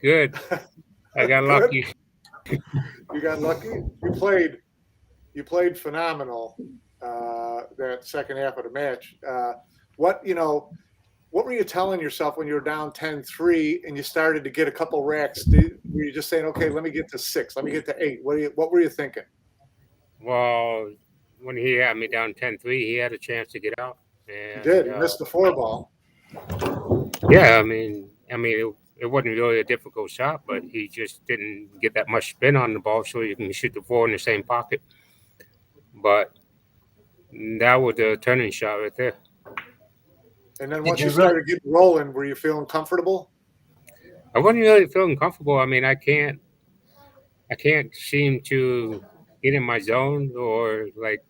Good. I got Good. lucky. You got lucky. You played phenomenal that second half of the match. What you know? What were you telling yourself when you were down 10-3 and you started to get a couple racks? Were you just saying, okay, let me get to 6, let me get to 8? What were you thinking? Well, when he had me down 10-3, he had a chance to get out. You And did. You missed the four ball. yeah, I mean, it wasn't really a difficult shot, but he just didn't get that much spin on the ball, so you can shoot the four in the same pocket. But that was the turning shot right there. And then Did once you you really? started getting rolling, were you feeling comfortable? I wasn't really feeling comfortable. I mean, I can't seem to get in my zone or like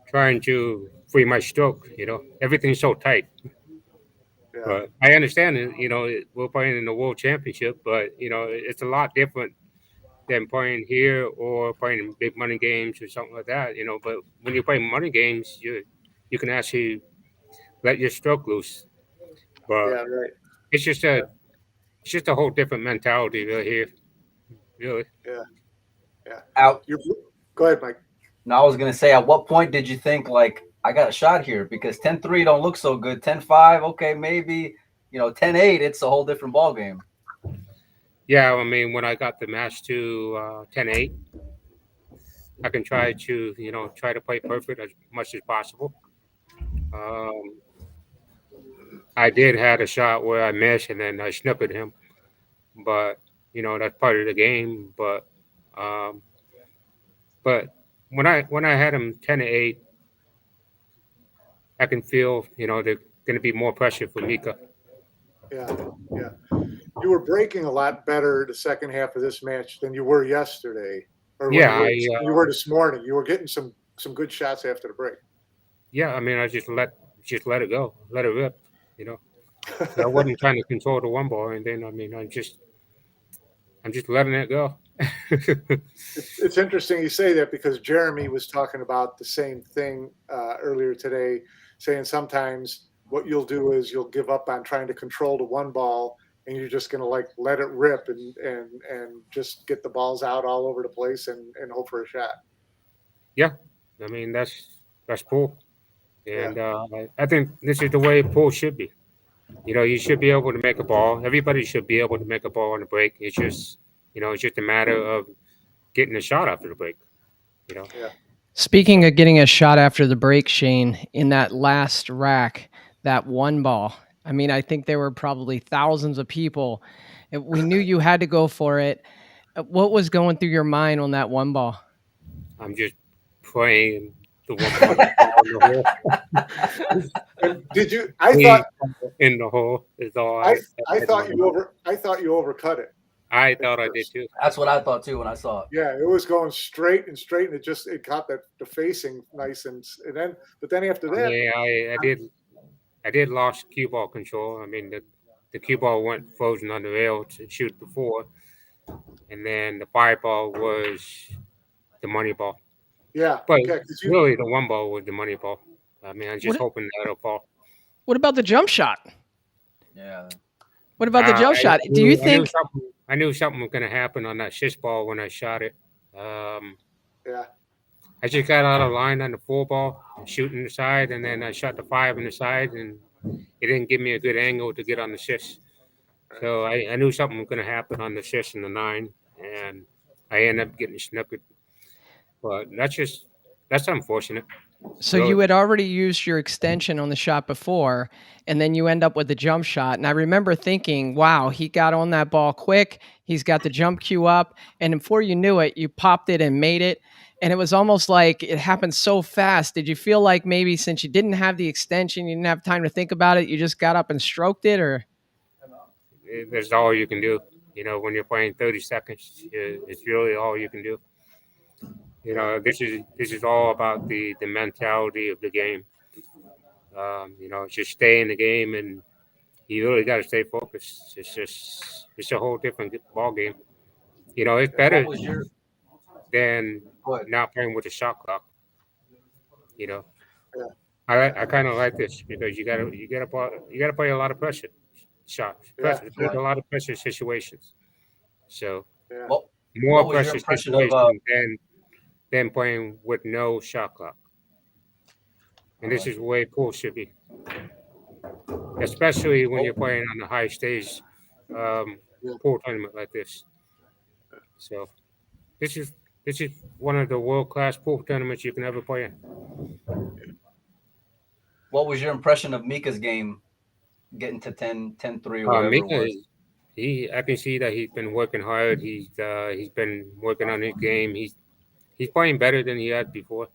trying to free my stroke. Everything's so tight. Yeah. But I understand it. We're playing in the world championship, but it's a lot different than playing here or playing in big money games or something like that. But when you play money games, you can actually let your stroke loose. But Yeah. Right. it's just Yeah. a it's just a whole different mentality right here. Really. Yeah. Yeah. Out. You go ahead, Mike. Now I was gonna say, at what point did you think like I got a shot here? Because 10-3 don't look so good. 10-5, okay, maybe. 10-8, it's a whole different ball game. Yeah, I mean, when I got the match to 10-8, I can try to play perfect as much as possible. Um, I did had a shot where I missed and then I snookered him, but that's part of the game. Um, but when I had him 10-8, I can feel there's going to be more pressure for Mika. Yeah. Yeah. You were breaking a lot better the second half of this match than you were yesterday, or when Yeah, you were this morning. You were getting some good shots after the break. yeah. I mean, I just let it go, let it rip. You know, I wasn't trying to control the one ball, and then I mean, I'm just letting it go. It's interesting you say that because Jeremy was talking about the same thing earlier today, saying sometimes what you'll do is you'll give up on trying to control the one ball and you're just going to like let it rip and just get the balls out all over the place and hope for a shot. Yeah, I mean that's pool, Yeah, and I think this is the way pool should be. You should be able to make a ball. Everybody should be able to make a ball on the break. It's just a matter of getting a shot after the break. You know. yeah, Speaking of getting a shot after the break, Shane, in that last rack, that one ball, I mean, I think there were probably thousands of people. We knew you had to go for it. What was going through your mind on that one ball? I'm just praying the one ball don't fall in the hole. And did you? Please fall in the hole is all I I do on the ball. I thought you overcut it I at thought I did first. too. That's what I thought too when I saw it. Yeah, it was going straight, and it caught the facing nice and then but then after I that, mean, I did lost cue ball control. I mean, the cue ball went frozen on the rail to shoot before, and then the fire ball was the money ball. yeah, But yeah, because you really, the one ball was the money ball. I mean, I'm just What hoping that it'll fall. what about the jump shot? Yeah. What about the jump shot? Do you think I knew something was going to happen on that shish ball when I shot it. Um, yeah, I just got out of line on the four ball, shooting the side, and then I shot the five in the side, and it didn't give me a good angle to get on the shish. right. So I knew something was going to happen on the shish and the nine, and I ended up getting snookered. But that's unfortunate, so? really. You had already used your extension on the shot before, and then you end up with the jump shot. And I remember thinking, wow, he got on that ball quick. He's got the jump cue up. And before you knew it, you popped it and made it. And it was almost like it happened so fast. Did you feel like maybe since you didn't have the extension, you didn't have time to think about it, you just got up and stroked it? Or That's all you can do. When you're playing 30 seconds, it's really all you can do. Yeah, This is all about the mentality of the game. Just stay in the game, and you really got to stay focused. It's a whole different ball game. It's What better was your than what? not playing with the shot clock. You know, yeah, I kind of like this because you gotta play a lot of pressure. shots. Yeah, Pressure. There's yeah, a lot of pressure situations. So yeah. What more what was your pressure impression of situation than playing with no shot clock. And all this right. is the way pool should be, especially when What you're playing on the high stage um, Yeah. pool tournament like this. So this is this is one of the world class pool tournaments you can ever play in. what was your impression of Mika's game getting to 10-3 or whatever it Mika, was? I can see that he's been working hard. He's been working on his game. He's playing better than he had before,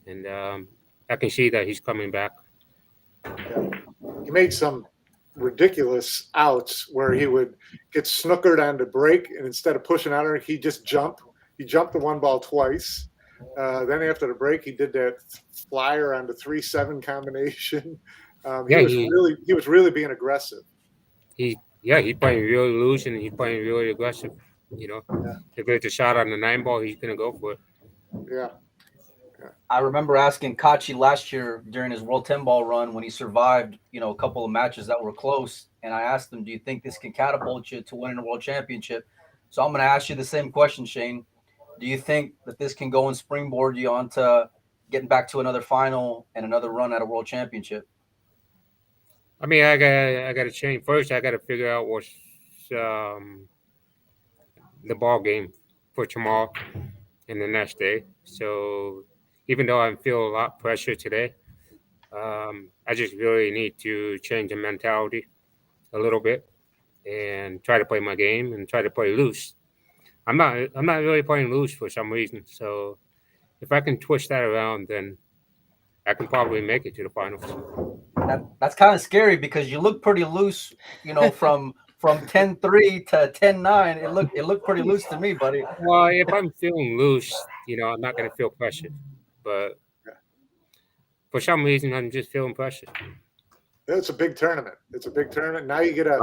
and I can see that he's coming back. Yeah. He made some ridiculous outs where he would get snookered on the break, and instead of pushing out, he just jumped. He jumped the one ball twice. Then after the break, he did that flyer on the 3-7 combination. Yeah, He was really being aggressive. he's playing really loose and he's playing really aggressive. You know, Yeah, if it's a shot on the 9 ball, he's gonna go for it. yeah, I remember asking Kachi last year during his World 10 ball run when he survived, a couple of matches that were close. And I asked him, do you think this can catapult you to winning a world championship? So I'm going to ask you the same question, Shane. Do you think that this can go and springboard you onto getting back to another final and another run at a world championship? I mean, I got to change first. I got to figure out what's um, the ball game for tomorrow and the next day. So even though I feel a lot of pressure today, I just really need to change the mentality a little bit and try to play my game and try to play loose. I'm not really playing loose for some reason. So if I can twist that around, then I can probably make it to the finals. That's kind of scary because you look pretty loose, from 10-3 to 10-9. It looked pretty loose to me, buddy. Well, if I'm feeling loose, I'm not going to feel pressured. But for some reason, I'm just feeling pressured. it's a big tournament. It's a big tournament. Now you get a.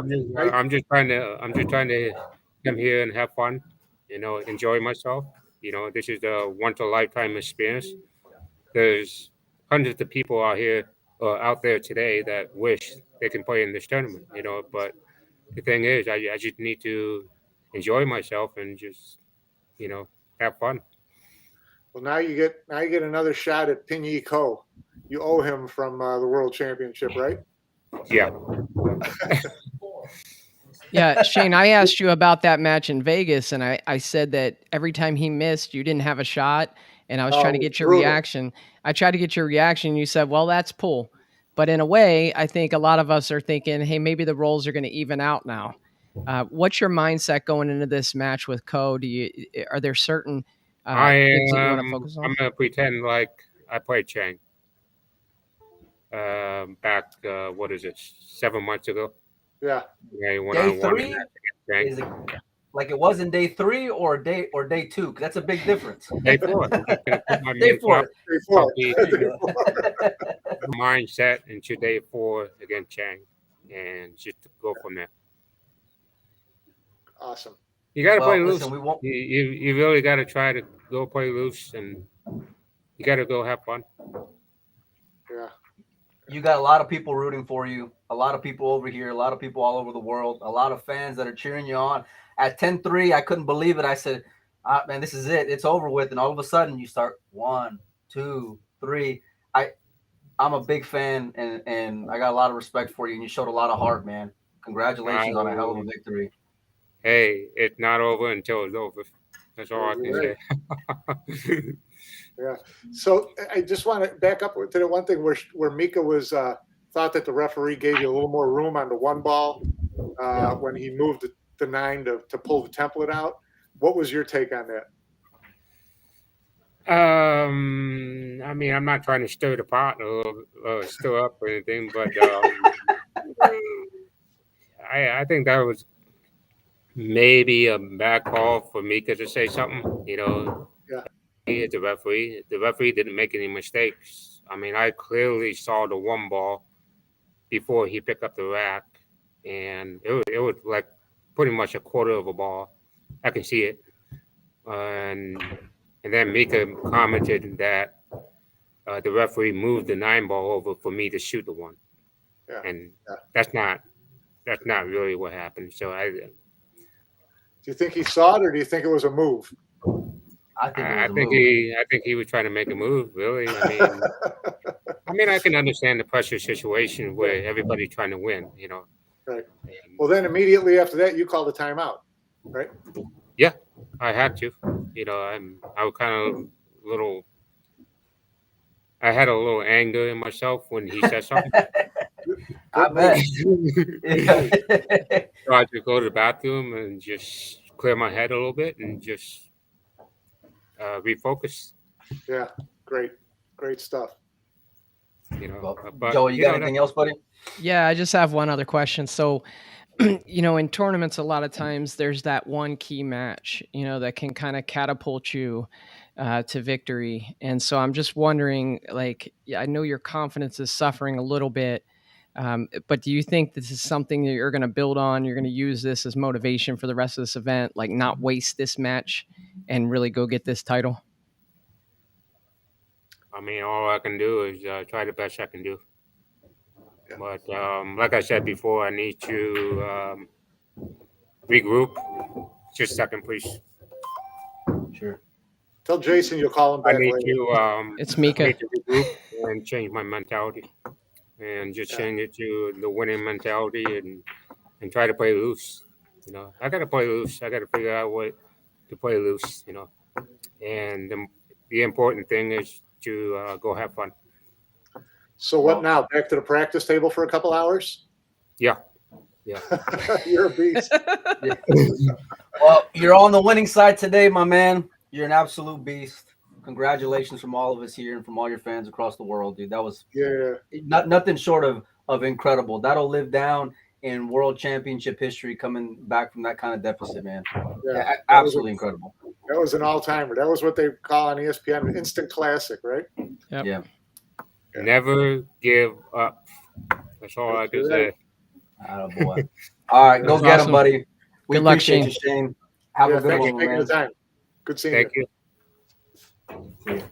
I'm just trying to come here and have fun. Enjoy myself. This is a once a lifetime experience. There's hundreds of people out there today that wish they can play in this tournament. But the thing is, I just need to enjoy myself and just have fun. Well, now you get another shot at Pinyi Ko. You owe him from the World Championship, right? Yeah. Yeah, Shane, I asked you about that match in Vegas, and I said that every time he missed, you didn't have a shot, and I was trying to Oh, get your brutal. reaction. I tried to get your reaction. You said, well, that's pool. But in a way, I think a lot of us are thinking, hey, maybe the roles are going to even out now. What's your mindset going into this match with Co? Are there certain things that you want to focus I'm on? gonna pretend like I played Chang back. What is it? 7 months ago. Yeah. Yeah, when I Day won the three match against is it Chang. like it was in day 3 or day 2? 'Cause that's a big difference. Day 4. I'm just gonna put my Day 4. Day 4. There you Day go. 4. mindset into day 4 against Chang, and just go from there. Awesome. You got to play Well, loose. listen, we won't. You really got to try to go play loose, and you got to go have fun. Yeah. You got a lot of people rooting for you, a lot of people over here, a lot of people all over the world, a lot of fans that are cheering you on. At 10-3, I couldn't believe it. I said, man, this is it. It's over with. And all of a sudden you start 1, 2, 3. I'm a big fan, and I got a lot of respect for you, and you showed a lot of heart, man. Congratulations on a hell of a victory. Hey, it's not over until it's over. That's all I can Right. say. Yeah. So I just want to back up to the one thing where Mika was thought that the referee gave you a little more room on the one ball when he moved the 9 to pull the template out. What was your take on that? I mean, I'm not trying to stir the pot or stir up or anything, but I think that was maybe a bad call for Mika to say something. Yeah. He is the referee. The referee didn't make any mistakes. I mean, I clearly saw the one ball before he picked up the rack, and it was like pretty much a quarter of a ball. I can see it, and then Mika commented that the referee moved the 9 ball over for me to shoot the one, Yeah. and Yeah. that's not that's not really what happened. So Do you think he saw it, or do you think it was a move? I think it was a move. I think he was trying to make a move. Really, I mean, I can understand the pressure situation where everybody's trying to win. You know. Right. And, Well, then immediately after that, you called a timeout, right? yeah, I had to. You know, I was kind of little. I had a little anger in myself when he said something. I bet. Yeah. So I had to go to the bathroom and just clear my head a little bit and just refocus. Yeah, great stuff. You know, Well, but Joey, you you got know, anything else, buddy? Yeah, I just have one other question. So, in tournaments, a lot of times there's that one key match, that can kind of catapult you to victory. And so I'm just wondering, like, yeah, I know your confidence is suffering a little bit, but do you think this is something that you're going to build on? You're going to use this as motivation for the rest of this event, like not waste this match and really go get this title? I mean, all I can do is try the best I can do. Yeah. But like I said before, I need to regroup. Just a second, please. Sure. Tell Jason you'll call him I back need later. to It's Mika. need to regroup and change my mentality, and just change it to the winning mentality, and try to play loose. You know, I got to play loose. I got to figure out what to play loose. You know, and the important thing is to go have fun. So what now? Back to the practice table for a couple hours? Yeah. You're a beast. Well, you're on the winning side today, my man. You're an absolute beast. Congratulations from all of us here and from all your fans across the world, dude. That was nothing short of incredible. That'll live down in world championship history, coming back from that kind of deficit, man. Yeah, Absolutely incredible. That was an all-timer. That was what they call on ESPN an instant classic, right? Yep. Yeah. Never give up. That's all I can say. Boy. All right, go get him, Awesome. buddy. We Good luck, appreciate Shane. you, Shane. Have a good thanks one, for taking man. the time. Good seeing Thank you. See you.